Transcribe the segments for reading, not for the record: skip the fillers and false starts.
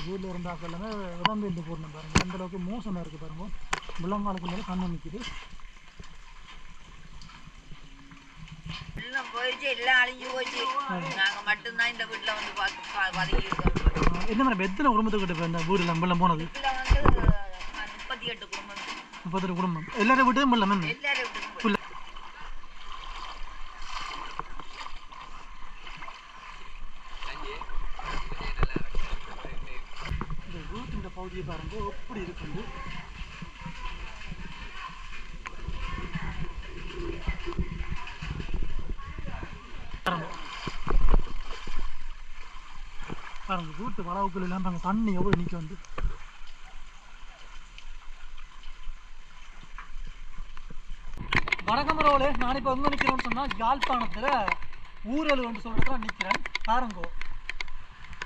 வீட்டில் இருந்தாக்க எல்லாமே இடம்பெயர்ந்து போடணும் பாருங்கள். அந்தளவுக்கு மோசமாக இருக்குது பாருங்கள். முள்ளங்காலுக்கு மேலே கண்ணு நிற்கிது. போயிடுச்சு, எல்லாம் அழிஞ்சு போச்சு. நாங்கள் மட்டும்தான் இந்த வீட்டில் வந்து பதவி இருக்கோம். என்ன மாதிரி எத்தனை குடும்பத்துக்கிட்ட இப்போ இந்த வீடு வெள்ளம் போனது? இதில் வந்து 38 குடும்பம். 38 குடும்பம். எல்லாரும் வீட்டையும் வெள்ளம் என்ன? எல்லாரும் வீட்டுக்கும். இந்த வீட்டின் பகுதியை பாருங்க எப்படி இருக்குது. பாருங்க வீட்டு வளவுக்குள்ள எல்லாம் பாருங்க தண்ணி எவ்வளோ நிற்க வந்து. வணக்கம் ரோலே, நான் இப்போ எங்கே நிற்கிறேன்னு சொன்னால் யாழ்ப்பாணத்தில் ஊரல் என்று சொல்கிறதுல நிற்கிறேன். பாருங்கோ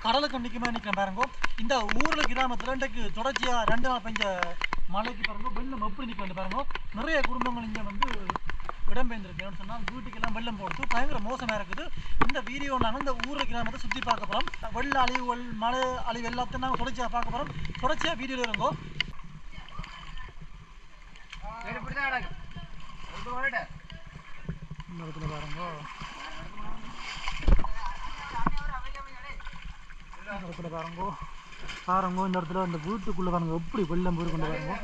கடலுக்கு நிற்குமா நிற்கிறேன் பாருங்கோ. இந்த ஊரல் கிராமத்தில் இன்றைக்கு தொடர்ச்சியாக 2 நாள் பெஞ்ச மழைக்கு பாருங்க வெள்ளம் எப்படி நிற்க பாருங்க. நிறைய குடும்பங்கள் இங்கே வந்து இடம்பெயர்ந்துருக்கேன்னு சொன்னால் வீட்டுக்கெல்லாம் வெள்ளம் போடுறது பயங்கர மோசமாக இருக்குது. இந்த வீடியோ நாங்கள் இந்த ஊரல் கிராமத்தை சுற்றி பார்க்க போகிறோம். வெள்ள அழிவுகள் மழை அழிவு எல்லாத்தையும் நாங்கள் தொடர்ச்சியாக பார்க்க போகிறோம். தொடர்ச்சியாக வீடியோவில் இருங்கோ. இந்த இடத்துல பாருங்கோ, இந்த இடத்துல பாருங்கோ பாருங்கோ இந்த இடத்துல அந்த வீட்டுக்குள்ளே பாருங்க எப்படி வெள்ளம் போய் கொண்டு பாருங்க.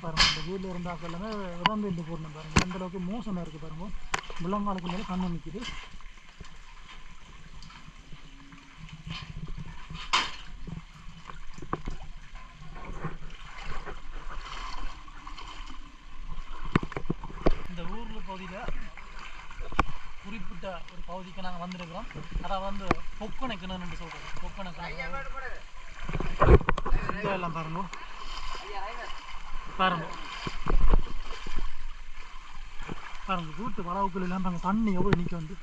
பாருங்க இந்த வீட்டில் இருந்தாக்க எல்லாமே இடம்பெயர்ந்து போடணும் பாருங்க. அந்தளவுக்கு மோசமாக இருக்குது பாருங்க. முள்ளங்காலுக்கு மேலே கண்ணு நிற்கிது. இந்த ஊரில் பகுதியில் குறிப்பிட்ட ஒரு பகுதிக்கு நாங்கள் வந்திருக்கிறோம். அதாவது வந்து பொக்கனை கிணறுன்னு சொல்கிறோம். பொக்கனை கிணறு இங்கே எல்லாம் பாருங்க பாருங்க பாருங்க வீட்டு வளவுக்குள்ள எல்லாம் பாருங்க தண்ணி எவ்வளோ நிற்க வந்து.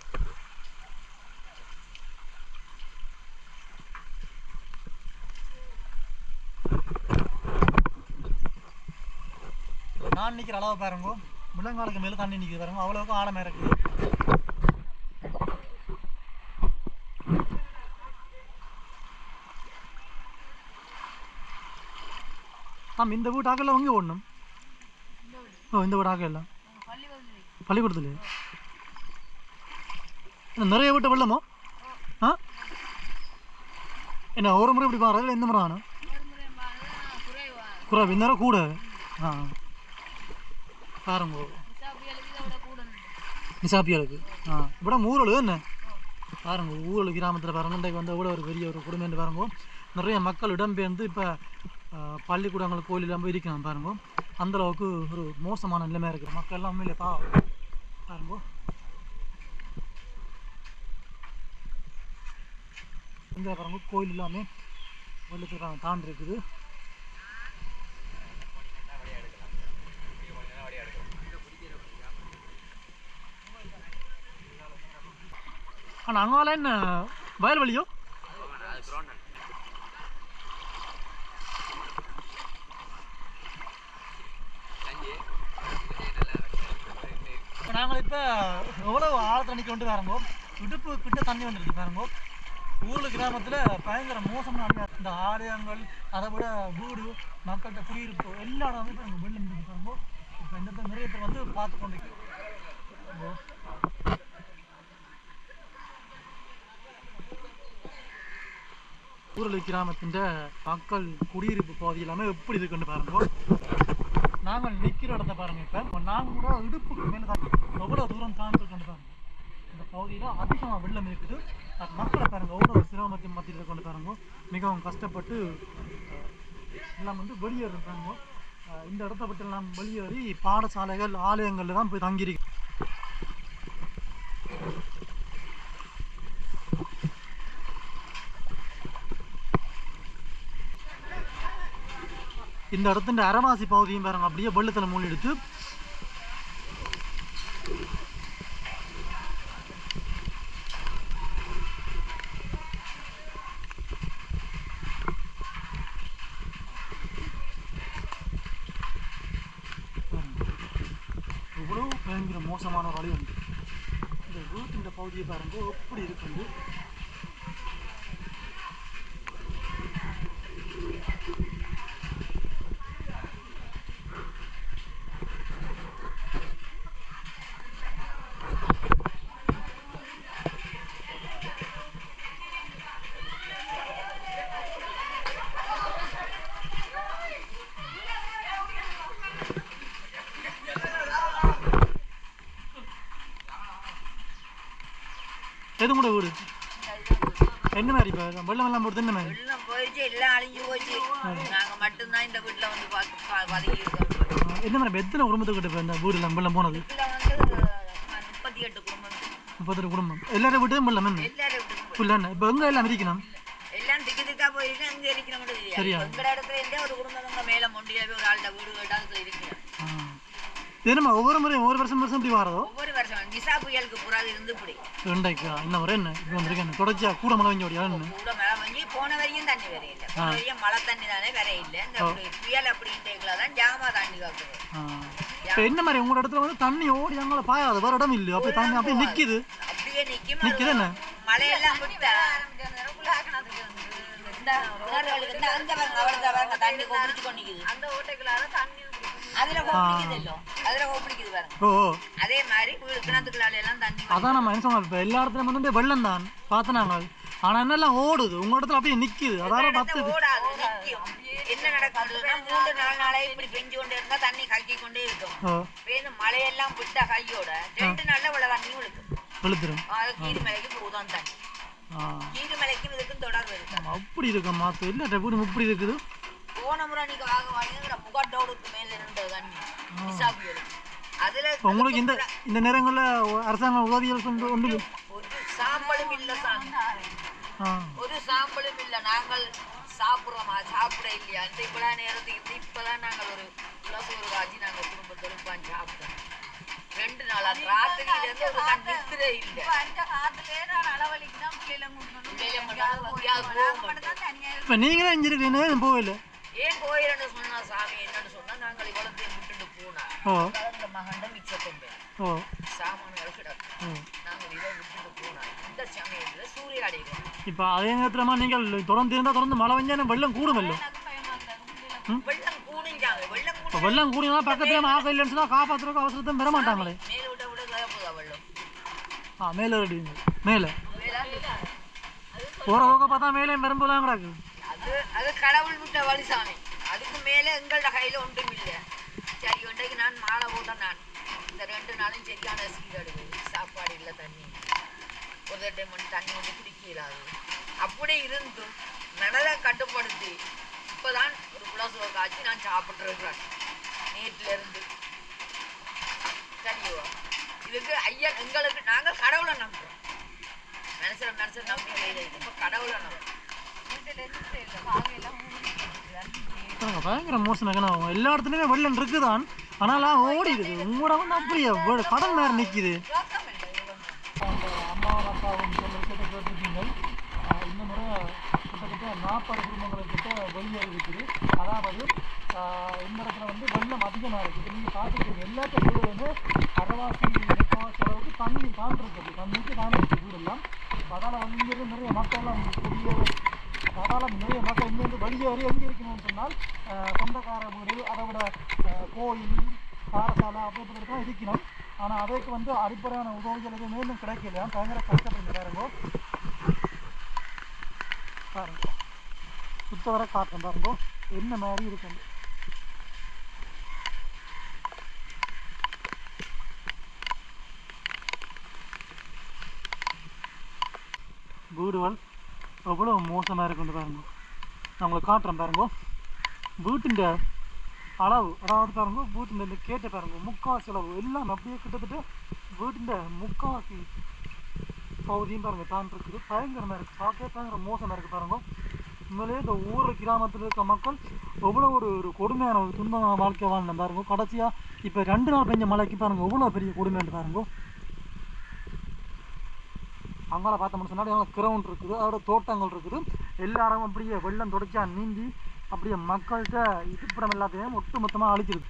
நான் நிற்கிற அளவு பாருங்க முள்ளங்காலுக்கு மேலே தண்ணி நிற்கிது பாருங்க. அவ்வளோவுக்கும் ஆழமாக இருக்குது. ஆமாம் இந்த வீட்டு ஆக்கெல்லாம் வாங்கி ஓடணும். ஓ இந்த வீடு ஆக்க எல்லாம் பள்ளிக்கூடத்துல நிறைய வீட்டு வெள்ளமோ? ஆ என்ன ஒரு முறை இப்படி பாரு எந்த முறை ஆனும் குறை இந்நேரம் கூட. ஆ பாருங்க நிசாப்பியாளுக்கு. ஆ இப்பட ஊரல் என்ன பாருங்க. ஊரல் கிராமத்தில் பாருங்க இன்றைக்கு வந்து எவ்வளோ ஒரு பெரிய ஒரு குடும்பம் பாருங்க. நிறைய மக்கள் இடம்பெயர்ந்து இப்போ பள்ளிக்கூடங்கள் கோயிலெல்லாம் போய் இருக்கிறாங்க பாருங்க. அந்தளவுக்கு ஒரு மோசமான நிலைமையாக இருக்குது. மக்கள் எல்லாம் உண்மையிலே பாருங்க. இங்கே பாருங்க கோயில் எல்லாமே வெள்ளத்துக்கு தாண்டி இருக்குது. ஆனால் அங்கால என்ன வயல்வெளியோ? நாங்கள் இப்போ எவ்வளோ ஆழத்தில் நிற்க கொண்டு பாருங்கோ. இடுப்பு கிட்ட தண்ணி வந்துருக்கு பாருங்கோ. ஊரில் கிராமத்தில் பயங்கர மோசமான இந்த ஆலயங்கள் அதை விட வீடு மக்கள்கிட்ட குடியிருப்பு எல்லா இடமே இப்போ நாங்கள் வெள்ளம் நிற்க பாருங்கோ. இப்போ இந்த இடத்துல நிறைய பேர் வந்து பார்த்து கொண்டு ஊரல் கிராமத்தின் மக்கள் குடியிருப்பு பகுதி எல்லாமே எப்படி இருக்குன்னு பாருங்க. நாங்கள் நிற்கிற இடத்த பாருங்கள். இப்போ நாங்கள் கூட இடுப்புக்கு மேலே தான் எவ்வளோ தூரம் தாண்டி கொண்டு பாருங்க. இந்த பகுதியில் அதிகமாக வெள்ளம் இருக்குது. மக்களை பாருங்கள் எவ்வளோ சிரமத்தின் மத்தியில் கொண்டு பாருங்க. மிகவும் கஷ்டப்பட்டு எல்லாம் வந்து வெளியேறாங்க. இந்த இடத்த பற்றி எல்லாம் வெளியேறி பாடசாலைகள் ஆலயங்களில் தான் போய் தங்கியிருக்கு. இந்த இடத்துல அரவாசி பகுதியும் பாருங்க அப்படியே வெள்ளத்தில் மூழ்கி எடுத்து இவ்வளவு பயங்கர மோசமான வழி உண்டு. இந்த வீட்டின் பகுதியை பாருங்க எப்படி இருக்குது. எது கூட வீடு என்ன மாதிரி இப்போ வெள்ளம் எல்லாம் போட்டு என்ன மாதிரி வெள்ளம் போயிடுச்சு, எல்லாம் அழிஞ்சு போச்சு. நாங்க மட்டும்தான் இந்த வீட்டுல வந்து பதுங்கி இருக்கோம். என்ன மாதிரி எத்தனை குடும்பத்துக்கிட்ட இப்போ இந்த வீடு எல்லாம் வெள்ளம் போனது? வீட்டுல வந்து 38 குடும்பம். 38 குடும்பம். எல்லாரும் வீட்டும் வெள்ளம் என்ன எல்லாரும் வீட்டுக்கு ஃபுல்லாக என்ன இப்போ எங்கே எல்லாம் இருக்கணும்? எல்லாம் திக்கு திக்கா போயிட்டு அங்க இருக்கிற சரியா எங்கட இடத்துல இருந்தே ஒரு குடும்பம் மேல மொண்டியாவே ஒரு ஆள்கிட்ட வீடு கேட்டாங்க இருக்கிறேன். என்னம்மா ஒவ்வொரு முறையும் ஒவ்வொரு வருஷம் இப்படி வரதோ? ஒவ்வொரு வருஷம் நிசா புயலுக்கு புறாது இருந்து இப்படி ரெண்டாய்க்கா இன்னும் வர என்ன இப்போ வந்துருக்கேன் தொடர்ச்சியா கூட மழை பெஞ்ச ஓடியா கூட மழை பெஞ்சு போன வரையும் தண்ணி வேற இல்லை. போன வரையும் மழை தண்ணி தானே வேற இல்லை. இந்த புயல் அப்படின்றதுல தான் ஜாமா தண்ணி காக்குது. இப்போ என்ன மாதிரி உங்களோட இடத்துல வந்து தண்ணி ஓடி அங்கே பாயாது வேற இடம் இல்லை அப்படி தண்ணி அப்படியே நிற்கிது அப்படியே நிற்கிது என்ன மழையெல்லாம் விட்டா தண்ணி கொப்பிடிச்சு கொண்டிக்குது. அந்த ஓட்டைக்குள்ளார தண்ணி அதுல கொப்பிடிக்குது அதுல கொப்பிடிக்குது பாருங்க. அதே மாதிரி கிணத்துக்குள்ளால எல்லாம் தண்ணி அதான் நம்ம என்ன சொன்னோம் இப்போ எல்லா இடத்துலயும் வந்து வெள்ளம் தான் பார்த்தனாங்க. ஆனா என்னெல்லாம் ஓடுது உங்க இடத்துல அப்படியே நிக்குது. அதாவது ஓடாது நிக்கும். என்ன நடக்குதுன்னா 3-4 நாளே இப்படி பெஞ்சு கொண்டே இருந்தா தண்ணி கக்கி கொண்டே இருக்கும். வேணும் மழையெல்லாம் விட்டா கையோட 2 நாள்ல இவ்வளவு தண்ணி விழுந்துரும். கீரிமலைக்கு போதும் தண்ணி. கீரிமலைக்கும் இதுக்கும் தொடர்பு இருக்கு. அப்படி இருக்கு மாத்து இல்ல வீடு இப்படி இருக்குது. போன முறை நீங்க வாங்க வாங்கிங்கிற முகாட்டோடுக்கு மேல இருந்த தண்ணி நிசாபுயல் அதுல உங்களுக்கு இந்த நேரங்கள்ல அரசாங்க உதவிகள் ஒன்று ஒரு சாம்பலும் இல்ல சாமி. ஒரு சாம்பலும் இல்ல. நாங்கள் சாப்பிடுறோமா சாப்பிட இல்லையா இந்த இப்பதான் நேரத்துக்கு இப்பதான் நாங்கள் ஒரு ஒரு காட்சி நாங்கள் குடும்பத்தோடு உட்காந்து சாப்பிட்டோம். 2 நாளா ராத்திரியில இருந்து ஒரு நித்திரை இல்லை. இப்ப நீங்களே இஞ்சிருக்கீங்க போகல ஏன் போயிடன்னு சொன்னா சாமி என்னன்னு சொன்னா நாங்கள் இவ்வளத்தையும் விட்டுட்டு போனா மகண்ட மிச்சத்தொம்பே சாமான கிடக்கும். நாங்கள் இதை விட்டுட்டு போனா இந்த சமயத்துல சூரிய அடைகிறோம். இப்ப அதே நேரத்துல நீங்கள் தொடர்ந்து இருந்தா தொடர்ந்து மழை பெஞ்சா வெள்ளம் கூடுமல்ல. வெள்ளம் கூடிஞ்சாங்க வெள்ளம் கூடினா பக்கத்துல ஆக இல்லைன்னு சொன்னா காப்பாத்துறதுக்கு அவசரத்தை பெற மாட்டாங்களே. மேல விட விட கலப்புதா வெள்ளம். மேல அடிங்க மேல போற போக பார்த்தா மேலே பெரும்புலாம் கிடக்கு. அது கடவுள் விட்ட வழி சாமி. அதுக்கு மேல எங்களோட கையில ஒன்றும் இல்லை. சரி ஒன்றைக்கு நான் மாலை போட்டேன். நான் இந்த 2 நாளும் சரியான சீரடுது. சாப்பாடு இல்லை தண்ணி ஒரு டைம் தண்ணி வந்து குடிக்கிறாது. அப்படி இருந்தும் மனதை கட்டுப்படுத்தி இப்போதான் ஒரு குலாசோ காய்ச்சி நான் சாப்பிட்டுருக்கிறேன் நேற்றுல இருந்து. சரியோ இதுக்கு ஐயா எங்களுக்கு நாங்கள் கடவுளை நம்புறோம். மனுஷன் நம்பி வேலை இல்லை. இப்போ கடவுளை நம்புறோம். பயங்கர மோசம் எல்லா இடத்துலயுமே வெள்ளம் இருக்குதான். ஆனாலாம் ஓடிடுது. உங்களோட வந்து அப்படியே கடல் நேரம் நிற்குது. அம்மாவும் அப்பாவும் சொல்ல கேட்டுருக்கீங்க. இந்த முறை கிட்டத்தட்ட 40 குடும்பங்கள்கிட்ட வெளியேறி இருக்குது. அதாவது இந்த இடத்துல வந்து வெள்ளம் அதிகமாக இருக்குது. நீங்கள் பார்த்துருக்கீங்க எல்லாத்த வீடு வந்து அரைவாசி முக்கால்வாசி அளவுக்கு தண்ணி தாண்டிருக்குது. தண்ணிக்கு தாண்டிருக்கு வீடெல்லாம். அதனால் வந்து இங்கிருந்து நிறைய மக்கள்லாம் அதனால் நிறைய மக்கள் இங்கேருந்து வெளியேறி எங்கே இருக்கணும்னு சொன்னால் சொந்தக்கார வீடு அதை விட கோயில் பாடசாலை அப்படி தான் இருக்கணும். ஆனால் அதற்கு வந்து அடிப்படையான உதவிகள் எதுவும் மேலும் கிடைக்கல. பயங்கர கஷ்டப்படுங்க பாருங்கோ. பாருங்க சுத்த வர காட்டுறேன் பாருங்கோ என்ன மாதிரி இருக்கும். வீடுகள் எவ்வளோ மோசமாக இருக்குன்னு பாருங்க. நான் உங்களை காட்டுறேன் பாருங்க. வீட்டின் அளவு அதாவது பாருங்க வீட்டின் இந்த கேட்ட பாருங்க முக்கால்வாசி அளவு எல்லாம் அப்படியே கிட்டத்தட்ட வீட்டின் முக்கால்வாசி பகுதியும் பாருங்க தான் இருக்குது. பயங்கரமாக இருக்குது. பார்க்கவே பயங்கர மோசமாக இருக்குது பாருங்க. உண்மையிலேயே இந்த ஊர் கிராமத்தில் இருக்க மக்கள் எவ்வளோ ஒரு கொடுமையான ஒரு துன்பமான வாழ்க்கை வாழ்ந்த பாருங்க. கடைசியாக இப்போ 2 நாள் பெஞ்ச மழைக்கு பாருங்க எவ்வளோ பெரிய கொடுமைன்னு பாருங்க. அங்கால பார்த்தோம்னு சொன்னால் கிரவுண்ட் இருக்குது. அதோட தோட்டங்கள் இருக்குது. எல்லாரும் அப்படியே வெள்ளம் தொடச்சா நீந்தி அப்படியே மக்கள்கிட்ட இருப்பிடம் எல்லாத்தையும் ஒட்டு மொத்தமாக அழிச்சிருது.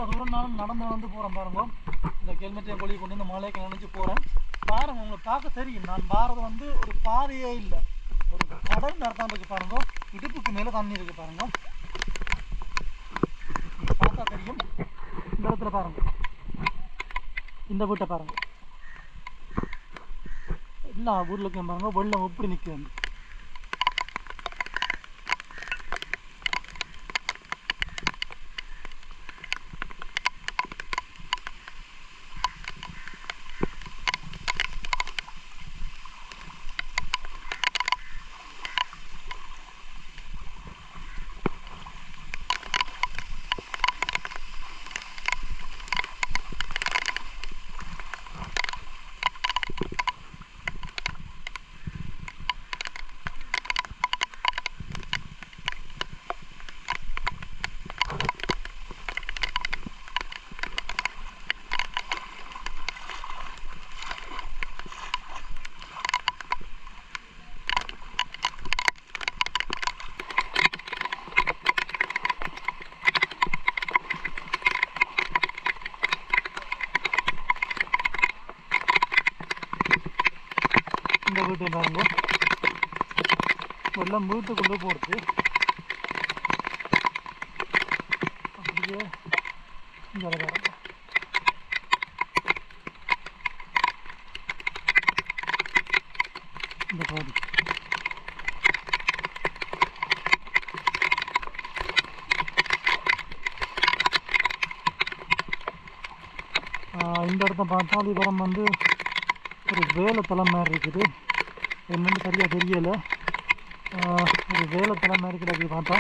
இவ்வளோ தூரம் நானும் நடந்து போகிறேன் பாருங்க. இந்த ஹெல்மெட்டையும் கொழி கொண்டு இந்த மலைக்கு நினைச்சு போகிறேன் பாருங்க. உங்களுக்கு பார்க்க தெரியும் நான் பாரத வந்து ஒரு பாதையே இல்லை, ஒரு கடல் நடத்தான் இருக்கு பாருங்க. இடுப்புக்கு மேலே தண்ணி இருக்கு பாருங்க, பார்த்தா தெரியும். இந்த இடத்துல பாருங்க, இந்த வீட்டை பாருங்க, எல்லா ஊர்லக்கும் பாருங்க வெள்ளம் எப்படி நிற்குது. இந்த வீட்டை பாருங்க, வெள்ளம் வீட்டுக்குள்ளே போகிறது. அப்படியே இங்கே பாருங்க, இந்த பாதி இந்த இடத்த பார்த்தால் இவரம் வந்து ஒரு வேலைத்தலம் மாதிரி இருக்குது. என்னென்னு சரியாக தெரியலை, ஒரு வேலைத்தலம் மாதிரி இருக்குது. அப்படி பார்த்தா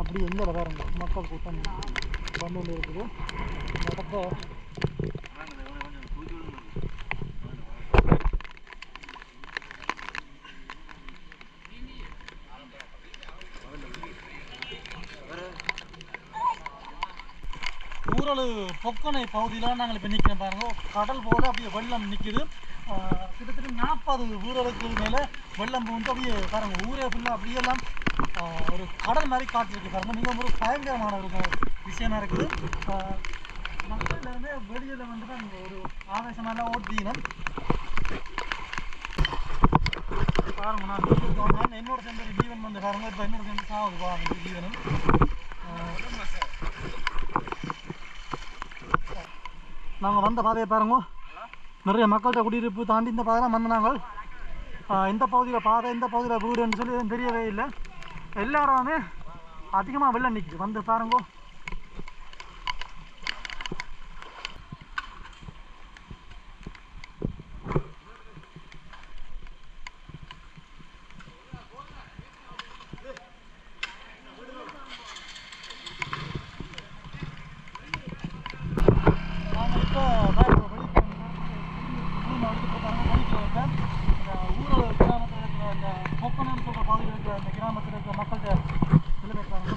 அப்படி எங்கே பாருங்க மக்கள் கூட்டம் வந்து இருக்குது. இந்த இடத்த ஊரல் பொக்கனை பகுதியில் நாங்கள் இப்போ நிற்கிறோம் பாருங்க. கடல் போல அப்படியே வெள்ளம் நிற்கிது. கிட்டத்தட்ட 40 ஊரலுக்கு மேலே வெள்ளம் வந்து அப்படியே பாருங்க, ஊரே ஃபுல்லாக அப்படியெல்லாம் ஒரு கடல் மாதிரி காட்டிருக்கு பாருங்க. மிகவும் ஒரு பயங்கரமான ஒரு விஷயமா இருக்குது. மக்கள் எல்லாருமே வெளியில் வந்து தான் ஒரு ஆவேசமெல்லாம் ஓட்டினோம் பாருங்க. நான் வீட்டுக்கு வந்தேன், என்னோட சேர்ந்த ஜீவன் வந்து பாருங்க. இப்போ என்னோட சேர்ந்து சாகுது பாருங்க ஜீவனும். நாங்கள் வந்த பாதையை பாருங்க, நிறைய மக்கள்கிட்ட குடியிருப்பு தாண்டி இந்த பாதைலாம் வந்து நாங்கள் இந்த பகுதியில் பாதை, இந்த பகுதியில் வீடுன்னு சொல்லி தெரியவே இல்லை. எல்லா இடமே அதிகமாக வெள்ளம் நிற்குது. வந்து பாருங்க, நாங்கள் இப்போ ஊரல் கிராமத்தில் இருக்கிற இந்த பொக்கனன்னு சொல்கிற பகுதியில் இருக்கிற இந்த கிராமத்தில் இருக்கிற மக்கள்கிட்ட நிலைமை பாருங்க.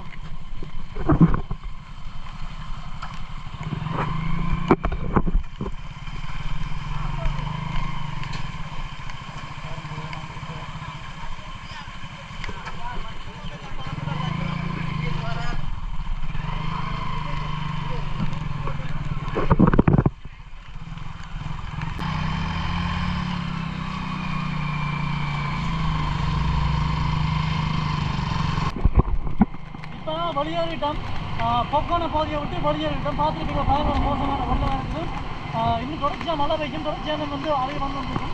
வெளியேறிட்டோம், பொக்கோன பகுதியை விட்டு வெளியேறிட்டோம். பார்த்துட்டு பயங்கர மோசமான வெள்ளம் இருக்குது. இன்னும் தொடர்ச்சியாக மழை பெய்யும், தொடர்ச்சியாக வந்து அலை வந்துருக்கும்.